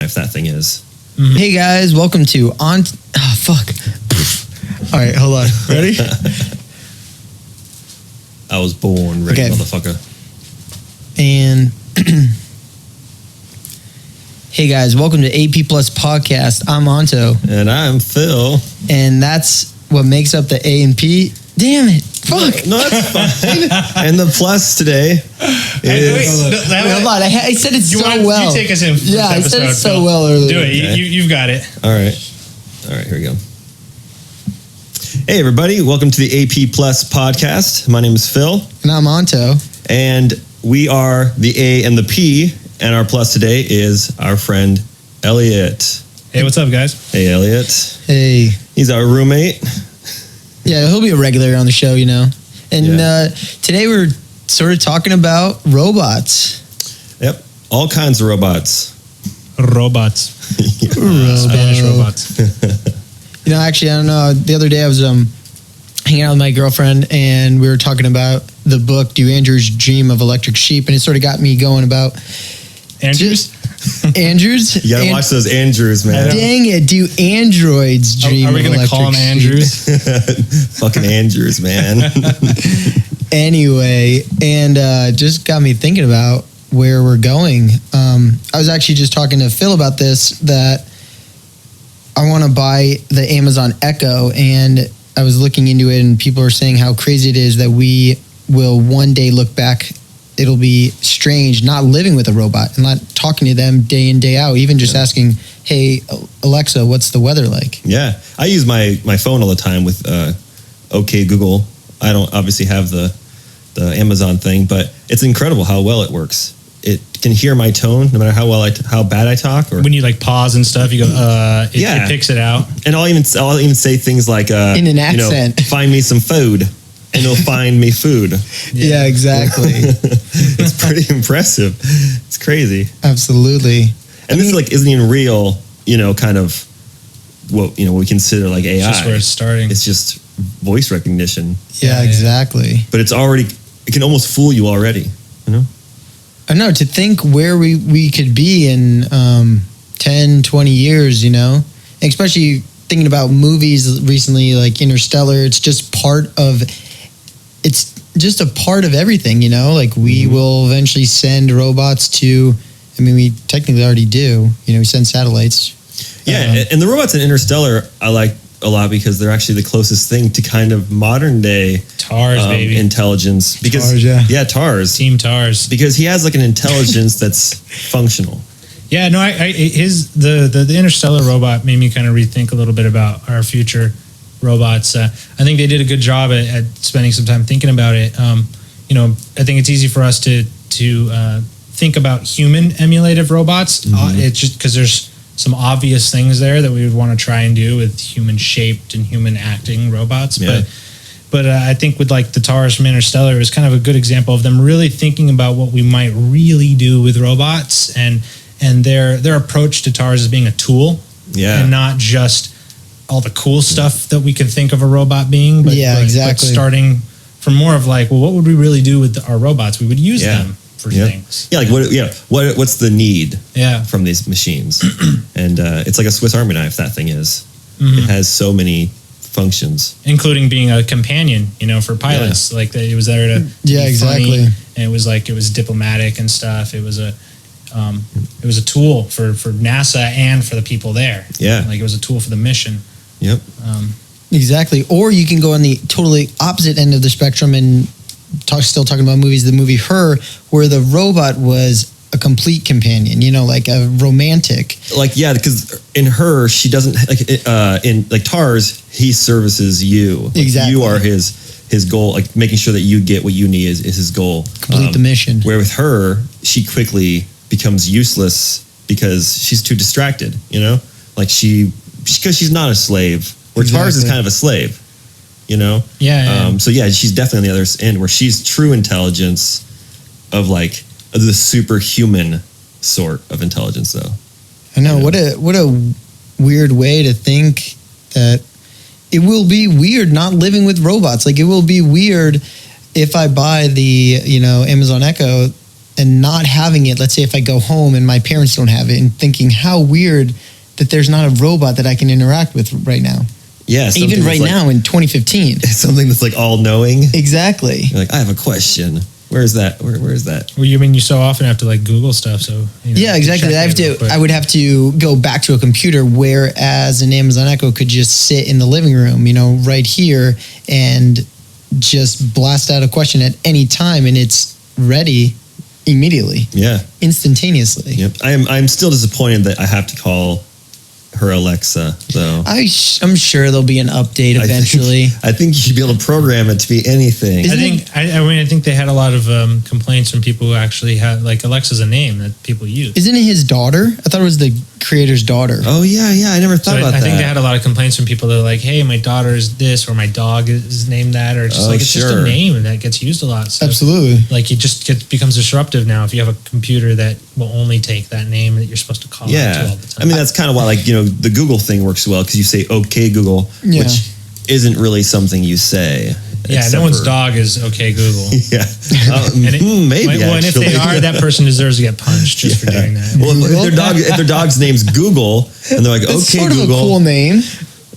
if that thing is. Mm-hmm. Hey guys, welcome to All right, hold on. Ready? I was born ready, motherfucker. And hey guys, welcome to AP Plus Podcast. I'm Anto. And I'm Phil. And that's what makes up the A and P. Damn it. Fuck. No, that's fine. And the plus today is... Hold on. I said it so well. You take us in. Yeah, I said it so well earlier. Do it. Okay. You've got it. All right, here we go. Hey, everybody. Welcome to the AP Plus Podcast. My name is Phil. And I'm Anto. And we are the A and the P. And our plus today is our friend, Elliot. Hey, what's up, guys? Hey, Elliot. Hey. He's our roommate. Yeah, he'll be a regular on the show, you know. And today we're sort of talking about robots. Yep, all kinds of robots. Spanish robots. You know, actually, I don't know. The other day I was hanging out with my girlfriend and we were talking about the book, Do Andrews Dream of Electric Sheep? And it sort of got me going about... Andrews? Andrews? You gotta watch those Andrews, man. Dang it, do androids dream of electric sheep? Are we going to call them Andrews? Fucking Andrews, man. Anyway, and just got me thinking about where we're going. I was actually just talking to Phil about this, that I want to buy the Amazon Echo, and I was looking into it, and people are saying how crazy it is that we will one day look back. It'll be strange not living with a robot and not talking to them day in, day out, even just asking, hey, Alexa, what's the weather like? Yeah. I use my phone all the time with OK Google. I don't obviously have the Amazon thing, but it's incredible how well it works. It can hear my tone no matter how bad I talk. Or when you like pause and stuff, you go, it picks it out. And I'll even say things like, in an accent, find me some food. And it'll find me food. Yeah, exactly. It's pretty impressive. It's crazy. Absolutely. And this isn't even real, kind of what we consider like AI. It's just where it's starting. It's just voice recognition. Yeah, exactly. But it can almost fool you already, I know, to think where we could be in 10, 20 years, especially thinking about movies recently, like Interstellar. It's just a part of everything, like we will eventually send robots to, we technically already do, we send satellites. Yeah. And the robots in Interstellar, I like a lot because they're actually the closest thing to kind of modern day Tarz, baby. Intelligence. Because, Tarz, yeah. Tarz. Team Tarz. Because he has like an intelligence that's functional. Yeah, no, the Interstellar robot made me kind of rethink a little bit about our future robots. I think they did a good job at spending some time thinking about it. I think it's easy for us to think about human emulative robots. Mm-hmm. It's just because there's some obvious things there that we would want to try and do with human shaped and human acting robots. Yeah. But I think with like the Tarz from Interstellar is kind of a good example of them really thinking about what we might really do with robots and their approach to Tarz as being a tool, and not just all the cool stuff that we can think of a robot being, but starting from more of like, well, what would we really do with our robots? We would use them for things. Yeah, like what's the need from these machines? And it's like a Swiss Army knife, that thing is. Mm-hmm. It has so many functions. Including being a companion, for pilots. Yeah. Like it was there to be funny, and it was diplomatic and stuff. It was a tool for NASA and for the people there. Yeah. Like it was a tool for the mission. Yep. Exactly. Or you can go on the totally opposite end of the spectrum and still talking about movies, the movie Her, where the robot was a complete companion, like a romantic. Because in Her, she doesn't, in Tarz, he services you. Exactly. You are his goal, making sure that you get what you need is his goal. Complete the mission. Where with Her, she quickly becomes useless because she's too distracted, because she's not a slave, where Tarz is kind of a slave, Yeah. So she's definitely on the other end where she's true intelligence of the superhuman sort of intelligence, though. I know. What a weird way to think that it will be weird not living with robots. Like it will be weird if I buy the Amazon Echo and not having it, let's say if I go home and my parents don't have it, and thinking how weird that there's not a robot that I can interact with right now. Yeah. Even right now in 2015. Something that's like all knowing. Exactly. You're like, I have a question. Where is that? Where is that? Well, you mean you so often have to like Google stuff, so yeah, exactly. I would have to go back to a computer, whereas an Amazon Echo could just sit in the living room, right here, and just blast out a question at any time, and it's ready immediately. Yeah, instantaneously. Yep. I'm still disappointed that I have to call her Alexa, though. I'm sure there'll be an update eventually. I think you should be able to program it to be anything. I think they had a lot of complaints from people who actually had, like, Alexa's a name that people use. Isn't it his daughter? I thought it was the creator's daughter. Oh, yeah. I never thought about that. I think they had a lot of complaints from people that are like, hey, my daughter is this, or my dog is named that, or just it's just a name and that gets used a lot. So, absolutely. Like, it just becomes disruptive now if you have a computer that will only take that name that you're supposed to call out to all the time. I mean, that's kind of why, the Google thing works well, because you say, okay, Google, which isn't really something you say. Yeah, no one's dog is okay, Google. Yeah. Maybe. Well, and if they are, that person deserves to get punched just for doing that. Well, if their dog's name's Google, and they're like, it's okay, sort of Google. a cool name.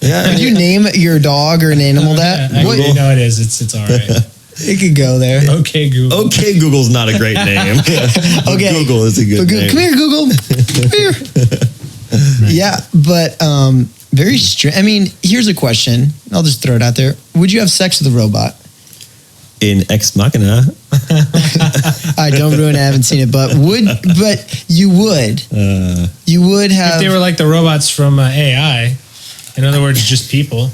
Yeah. Would you name your dog or an animal that? No, it is. It's all right. It could go there. Okay, Google. Okay, Google's not a great name. Okay. Google is a good name. Come here, Google. Come here. Nice. Yeah, but very strange. I mean, here's a question. I'll just throw it out there. Would you have sex with a robot? In Ex Machina. I don't ruin it. I haven't seen it, but you would. You would have. If they were like the robots from AI. In other words, just people.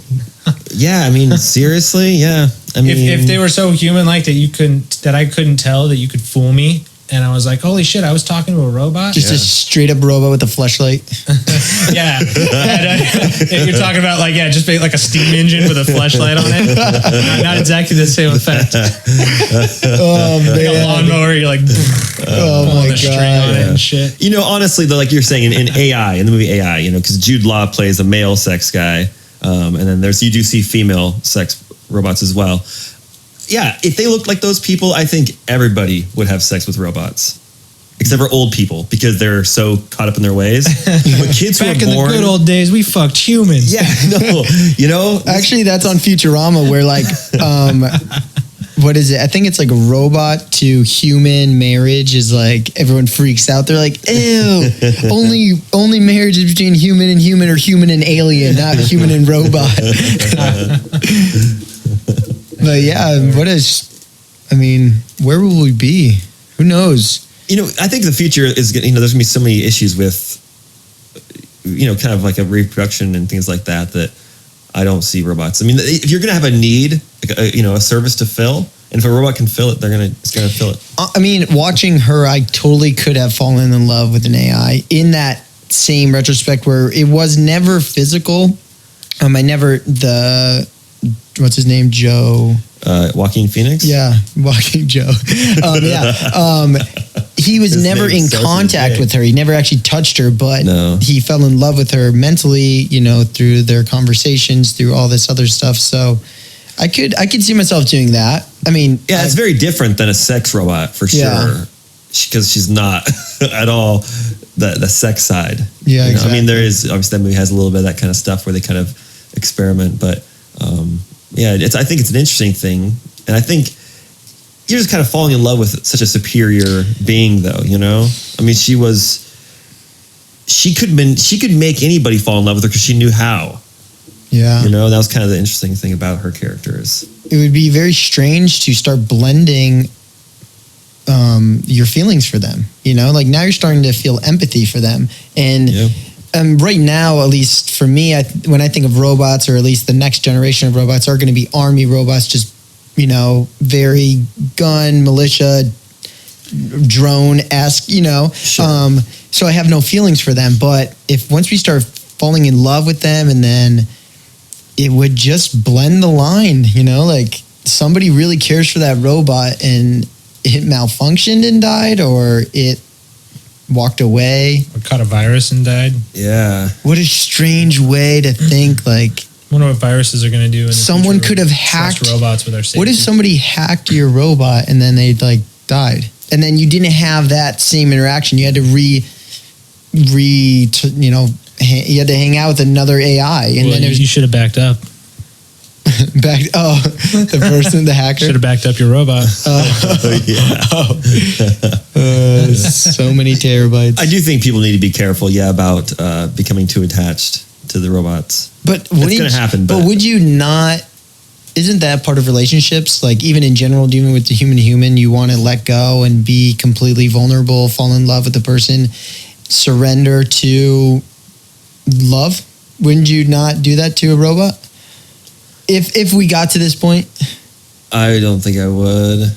Yeah, I mean, seriously, yeah. I mean, if they were so human-like that I couldn't tell that you could fool me, and I was like, holy shit, I was talking to a robot? Just a straight-up robot with a fleshlight? Yeah. You're talking about, just like a steam engine with a fleshlight on it? Not exactly the same effect. Oh, man. Like a lawnmower, you're like, pulling the string on it and shit. Honestly, though, like you're saying, in AI, in the movie AI, because Jude Law plays a male sex guy, and then you do see female sex robots as well. Yeah, if they looked like those people, I think everybody would have sex with robots, except for old people, because they're so caught up in their ways. But kids Back who are born, in the good old days, we fucked humans. Yeah, no, Actually, that's on Futurama, where what is it? I think it's like a robot to human marriage is like everyone freaks out. They're like, ew, only marriage is between human and human, or human and alien, not human and robot. But yeah, where will we be? Who knows? I think the future is, there's going to be so many issues with, kind of like a reproduction and things like that I don't see robots. I mean, if you're going to have a need, a service to fill, and if a robot can fill it, it's going to fill it. I mean, watching her, I totally could have fallen in love with an AI in that same retrospect where it was never physical. What's his name? Joe. Joaquin Phoenix? Yeah, Joaquin Joe. He was never in contact with her. He never actually touched her, but he fell in love with her mentally, through their conversations, through all this other stuff. So I could see myself doing that. I mean, yeah, it's very different than a sex robot for sure, because she's not at all the sex side. Yeah, exactly. I mean, there is obviously that movie has a little bit of that kind of stuff where they kind of experiment, but I think it's an interesting thing, and I think you're just kind of falling in love with such a superior being, though. I mean, she could make anybody fall in love with her because she knew how. Yeah, that was kind of the interesting thing about her characters. It would be very strange to start blending your feelings for them. Like now you're starting to feel empathy for them, and. Yeah. Right now, at least for me, when I think of robots, or at least the next generation of robots, are going to be army robots, just, very gun, militia, drone-esque, Sure. So I have no feelings for them. But once we start falling in love with them, and then it would just blend the line, like somebody really cares for that robot and it malfunctioned and died, or it walked away, or caught a virus and died. Yeah, what a strange way to think. Like, I wonder what viruses are going to do. Someone could have hacked robots with our safety. What if somebody hacked your robot and then they died? and then you didn't have that same interaction. You had to you had to hang out with another AI, and then you should have backed up. The person, the hacker should have backed up your robot. So many terabytes. I do think people need to be careful, about becoming too attached to the robots. But it's going to happen. But would you not? Isn't that part of relationships? Like even in general, dealing with the human to human, you want to let go and be completely vulnerable, fall in love with the person, surrender to love. Wouldn't you not do that to a robot? If we got to this point? I don't think I would.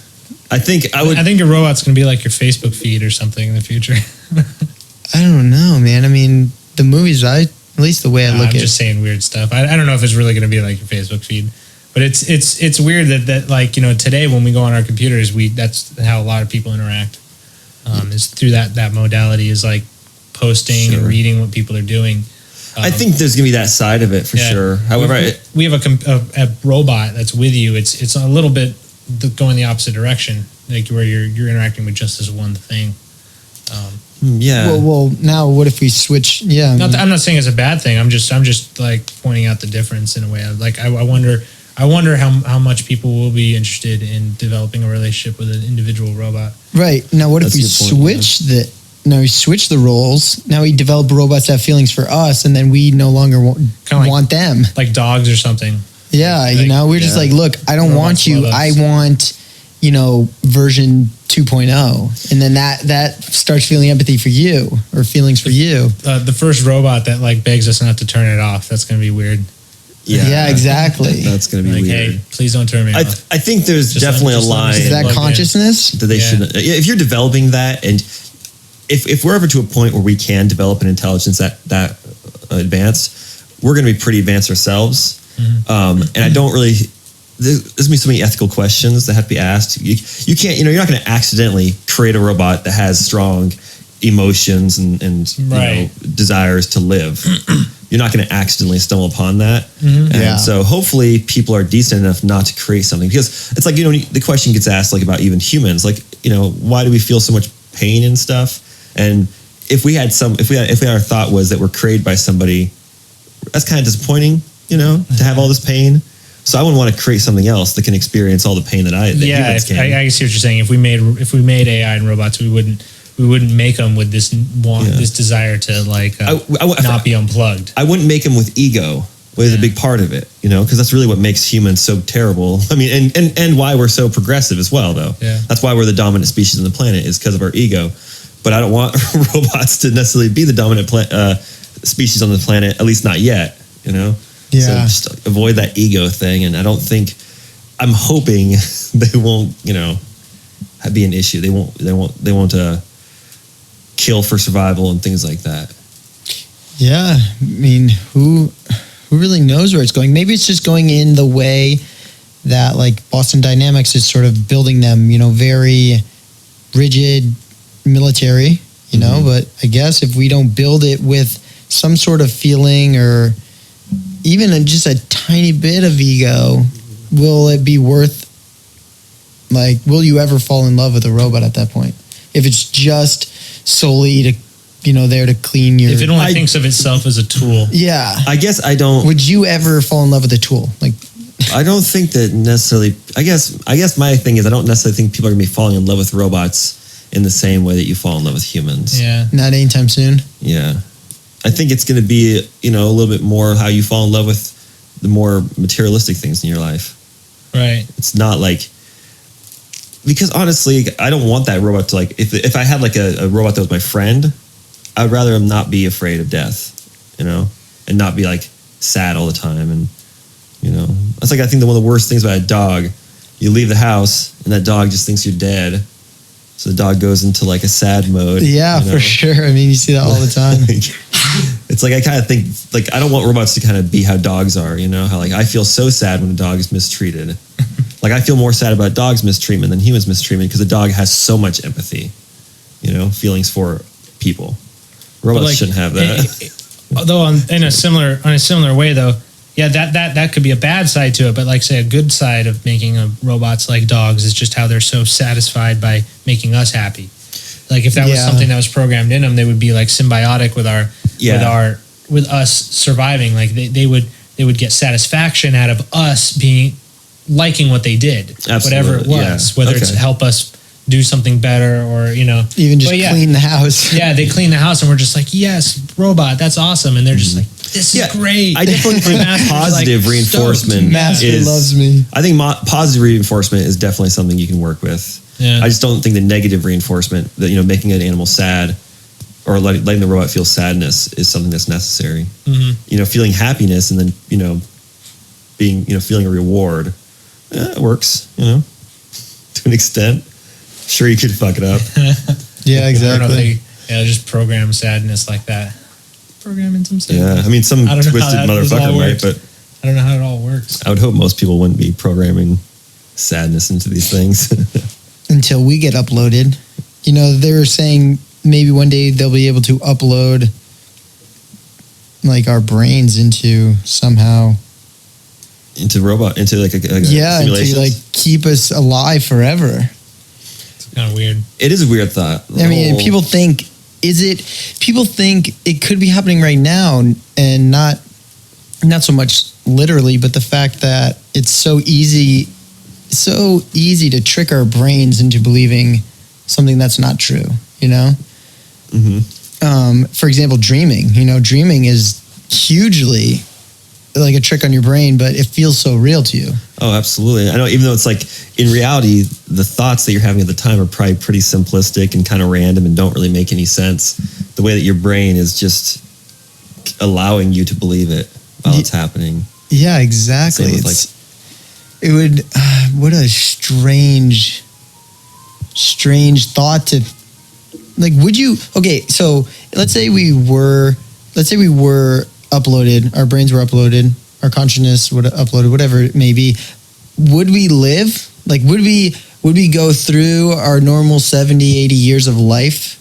I think I would. I think your robot's going to be like your Facebook feed or something in the future. I don't know, man. I mean, the movies, at least the way I look at it. I'm just saying weird stuff. I don't know if it's really going to be like your Facebook feed. But it's weird that like, today when we go on our computers, that's how a lot of people interact. Is through that modality is like posting and reading what people are doing. I think there's going to be that side of it for sure. However, we have a robot that's with you. It's a little bit going the opposite direction, like where you're interacting with just this one thing. Well, now what if we switch? Yeah. I'm not saying it's a bad thing. I'm just like pointing out the difference in a way. Like I wonder how much people will be interested in developing a relationship with an individual robot. Right. Now, what if we switch the roles? Now we develop robots that have feelings for us, and then we no longer want them. Like dogs or something. Yeah, we're just like, look, I don't want you. I want, version 2.0. And then that starts feeling empathy for you or feelings for you. The first robot that like begs us not to turn it off, that's going to be weird. Yeah, exactly. That's going to be like, weird. Hey, please don't turn me off. I think there's definitely a line. Is that consciousness? That they should. If you're developing that, and if we're ever to a point where we can develop an intelligence that advanced, we're going to be pretty advanced ourselves. Mm-hmm. And I don't really. There's going to be so many ethical questions that have to be asked. You can't. You're not going to accidentally create a robot that has strong emotions and desires to live. You're not going to accidentally stumble upon that. Mm-hmm. And so hopefully people are decent enough not to create something, because it's like, the question gets asked like about even humans, like, why do we feel so much pain and stuff? And if our thought was that we're created by somebody, that's kind of disappointing, to have all this pain. So I wouldn't want to create something else that can experience all the pain that humans can. I see what you're saying. If we made AI and robots, we wouldn't make them with this this desire to not be unplugged. I wouldn't make them with ego, which is a big part of it, because that's really what makes humans so terrible. I mean, and why we're so progressive as well, though. Yeah. That's why we're the dominant species on the planet, is because of our ego. But I don't want robots to necessarily be the dominant species on the planet, at least not yet, Yeah. So just avoid that ego thing, and I'm hoping they won't, be an issue. They won't kill for survival and things like that. Yeah, I mean, who really knows where it's going? Maybe it's just going in the way that like Boston Dynamics is sort of building them, very rigid military, mm-hmm. But I guess if we don't build it with some sort of feeling or even just a tiny bit of ego, will it be worth, will you ever fall in love with a robot at that point? If it's just solely to, there to clean your... If it only thinks of itself as a tool. Yeah. I guess I don't... Would you ever fall in love with a tool? I don't think that necessarily... I guess my thing is I don't necessarily think people are going to be falling in love with robots in the same way that you fall in love with humans. Yeah. Not anytime soon? Yeah. I think it's going to be, a little bit more how you fall in love with the more materialistic things in your life. Right. It's not like... Because honestly, I don't want that robot to if I had a robot that was my friend, I'd rather him not be afraid of death, and not be sad all the time. And, that's I think one of the worst things about a dog, you leave the house and that dog just thinks you're dead. So the dog goes into a sad mode. Yeah, for sure. I mean, you see that all the time. It's I kind of think, I don't want robots to kind of be how dogs are, how I feel so sad when a dog is mistreated. I feel more sad about dogs' mistreatment than humans' mistreatment, because the dog has so much empathy, feelings for people. Robots shouldn't have that. Although in a similar way, though, yeah, that could be a bad side to it. But like say a good side of making robots like dogs is just how they're so satisfied by making us happy. Like if that was something that was programmed in them, they would be like symbiotic with with us surviving. Like they would get satisfaction out of us liking what they did, whatever it was, whether it's help us do something better or, even just clean the house. Yeah, they clean the house and we're just like, yes, robot, that's awesome. And they're just like, this is great. I definitely think positive reinforcement Master loves me. I think positive reinforcement is definitely something you can work with. Yeah. I just don't think the negative reinforcement, that making an animal sad or letting the robot feel sadness is something that's necessary. Mm-hmm. Feeling happiness and then being feeling a reward, it works. To an extent. Sure, you could fuck it up. Yeah, exactly. Just program sadness like that. Program in some sadness. Yeah, I mean, some twisted motherfucker, right? But I don't know how it all works. I would hope most people wouldn't be programming sadness into these things. Until we get uploaded. They were saying maybe one day they'll be able to upload like our brains into somehow. Into robot, into like a to like keep us alive forever. Kind of weird. It is a weird thought. I mean, people think it could be happening right now, and not so much literally, but the fact that it's so easy to trick our brains into believing something that's not true. For example, dreaming. Dreaming is hugely like a trick on your brain, but it feels so real to you. Oh, absolutely. I know, even though it's like, in reality, the thoughts that you're having at the time are probably pretty simplistic and kind of random and don't really make any sense. The way that your brain is just allowing you to believe it while it's happening. Yeah, exactly. What a strange thought to, like, so let's say we were uploaded, our brains were uploaded, our consciousness would have uploaded, whatever it may be. Would we live? Like, would we go through our normal 70, 80 years of life,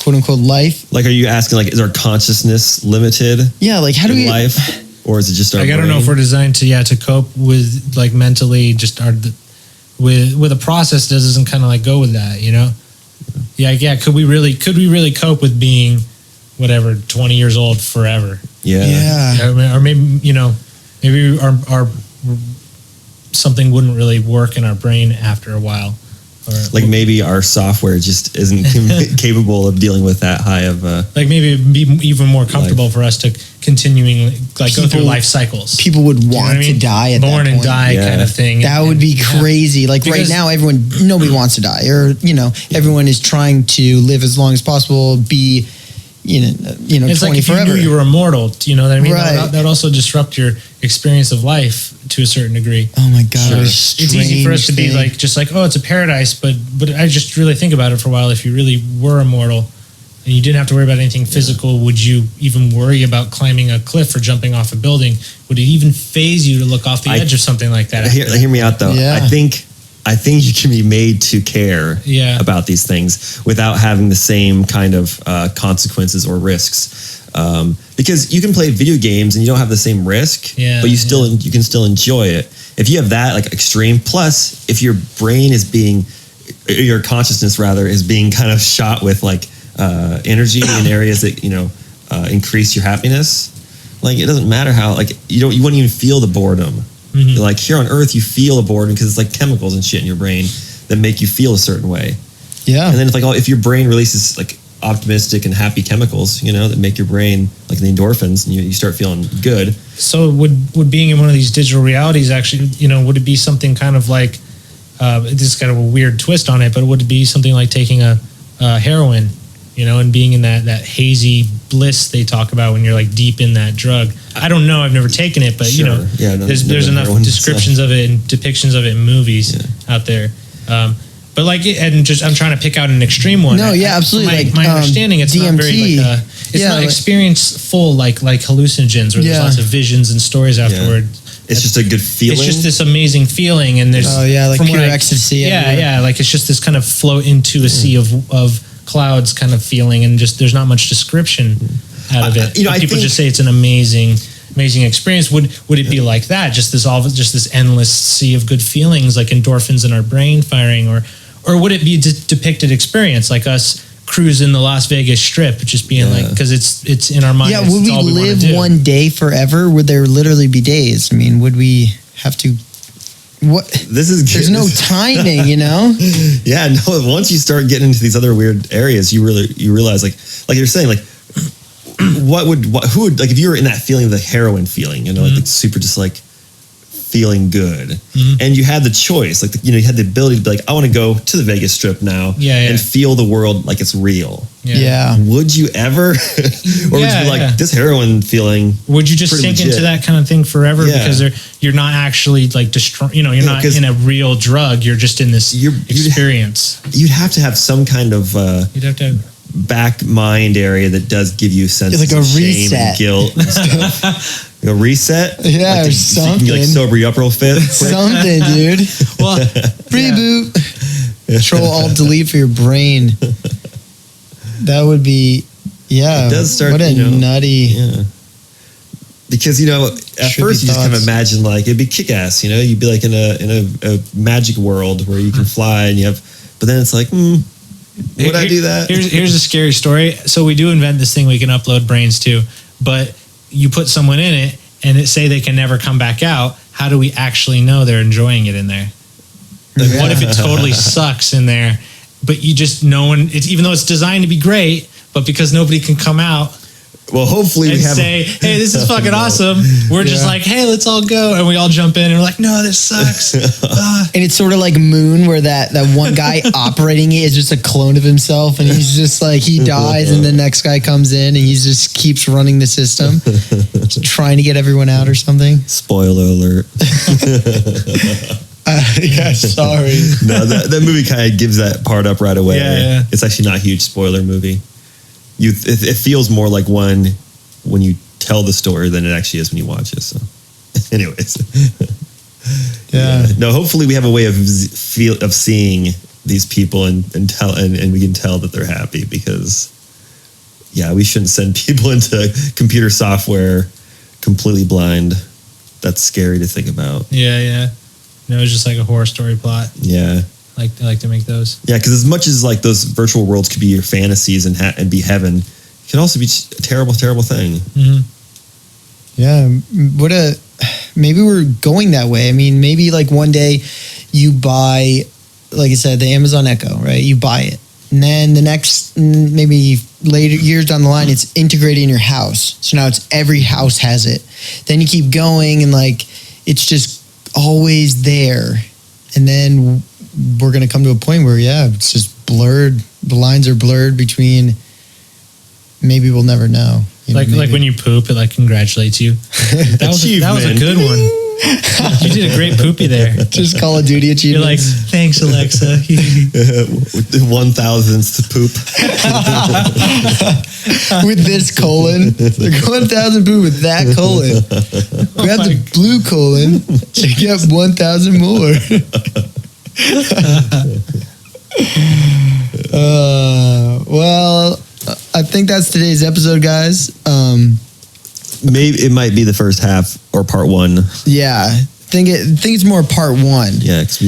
quote unquote life? Like, are you asking, like, is our consciousness limited? Yeah, like, how do we life? Or is it just our brain? I don't know if we're designed to cope with, like, mentally just with a process that doesn't kind of like go with that, Yeah. Could we really cope with being whatever 20 years old forever? Yeah. Or maybe maybe our something wouldn't really work in our brain after a while. Or like maybe our software just isn't capable of dealing with that high of like maybe it'd be even more comfortable for us to continuing like go through life cycles. People would want to die at born that point. and die kind of thing. That would be crazy. Like because right now, nobody wants to die, or everyone is trying to live as long as possible. Be it's 20 like if forever. You knew you were immortal, you know what I mean? Right. That would also disrupt your experience of life to a certain degree. Oh my God. Sure. It's easy for us to be like, just like, oh, it's a paradise. But I just really think about it for a while. If you really were immortal and you didn't have to worry about anything physical, would you even worry about climbing a cliff or jumping off a building? Would it even faze you to look off the edge of something like that? Hear me out though. Yeah. I think you can be made to care about these things without having the same kind of consequences or risks. Because you can play video games and you don't have the same risk, but you can still enjoy it. If you have that like extreme, plus if your brain is your consciousness rather is being kind of shot with like energy in areas that increase your happiness. Like it doesn't matter how you wouldn't even feel the boredom. Mm-hmm. Like here on Earth, you feel a boredom because it's like chemicals and shit in your brain that make you feel a certain way. Yeah. And then it's like, if your brain releases like optimistic and happy chemicals, that make your brain like the endorphins, and you start feeling good. So would being in one of these digital realities actually, would it be something kind of like, this is kind of a weird twist on it, but would it be something like taking a heroin, and being in that hazy bliss they talk about when you're like deep in that drug? I don't know. I've never taken it, but there's enough descriptions of it and depictions of it in movies out there. But I'm trying to pick out an extreme one. No, absolutely. My understanding, it's DMT. not very it's not experience-full like hallucinogens where there's lots of visions and stories afterward. It's just a good feeling. It's just this amazing feeling, and there's like pure ecstasy. Yeah, like it's just this kind of float into a sea of clouds kind of feeling, and just there's not much description out of it. People just say it's an amazing amazing experience. Would it be like that? Just this endless sea of good feelings, like endorphins in our brain firing, or would it be a depicted experience like us cruising the Las Vegas Strip, just being like, because it's in our mind. Yeah, would we live one day forever? Would there literally be days? I mean, would we have to? What? This is good. There's no timing, you know. Yeah, no. Once you start getting into these other weird areas, you realize, like you're saying, like who would, like, if you were in that feeling of the heroin feeling, you know, like super just like feeling good, and you had the choice, like you had the ability to be like, I want to go to the Vegas Strip now, and feel the world like it's real. Yeah. Would you ever, or would you be like, this heroin feeling? Would you just sink into that kind of thing forever because you're not actually like destroying? You know, you're not in a real drug. You're just in this experience. You'd have to have some kind of. You'd have to have back mind area that does give you a sense like of a shame reset. and guilt and stuff. A reset? Yeah, like or something. So you can like sober you up real fast. Something, dude. Well, reboot. Control Alt Delete for your brain. That would be, it does start. What a nutty. Yeah. Because at first you just kind of imagine like it'd be kick-ass. You'd be like in a magic world where you can fly and but then it's like. Would I do that? Here's a scary story. So we do invent this thing we can upload brains to, but you put someone in it and it say they can never come back out. How do we actually know they're enjoying it in there? Like, what if it totally sucks in there, but you just even though it's designed to be great, but because nobody can come out. Well, hopefully we have say, hey, this is fucking awesome. We're just like, hey, let's all go. And we all jump in and we're like, no, this sucks. And it's sort of like Moon, where that one guy operating it is just a clone of himself. And he's just like, he dies and the next guy comes in and he just keeps running the system, trying to get everyone out or something. Spoiler alert. Yeah, sorry. No, that movie kind of gives that part up right away. Yeah. It's actually not a huge spoiler movie. It feels more like one when you tell the story than it actually is when you watch it. So, anyways, no. Hopefully, we have a way of seeing these people and we can tell that they're happy, because we shouldn't send people into computer software completely blind. That's scary to think about. Yeah. No, it's just like a horror story plot. Yeah. I like to make those. Yeah, because as much as like those virtual worlds could be your fantasies and be heaven, it can also be a terrible, terrible thing. Mm-hmm. Yeah, maybe we're going that way. I mean, maybe like one day you buy, like I said, the Amazon Echo, right? You buy it, and then the next, maybe later years down the line, it's integrated in your house. So now it's every house has it. Then you keep going, and like it's just always there, and then we're going to come to a point where, it's just blurred. The lines are blurred between, maybe we'll never know. Like when you poop, it like congratulates you. That was a good one. You did a great poopy there. Just Call of Duty achievements. You're like, thanks, Alexa. 1,000th to poop. With this colon. Like 1,000 poop with that colon. Grab the blue colon and get 1,000 more. Well, I think that's today's episode, guys. Maybe it might be the first half or part one. Yeah, I think it's more part one. Yeah, because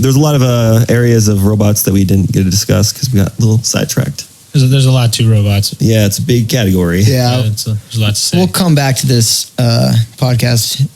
there's a lot of areas of robots that we didn't get to discuss because we got a little sidetracked. There's a lot to robots. Yeah, it's a big category. Yeah, there's a lot to say. We'll come back to this podcast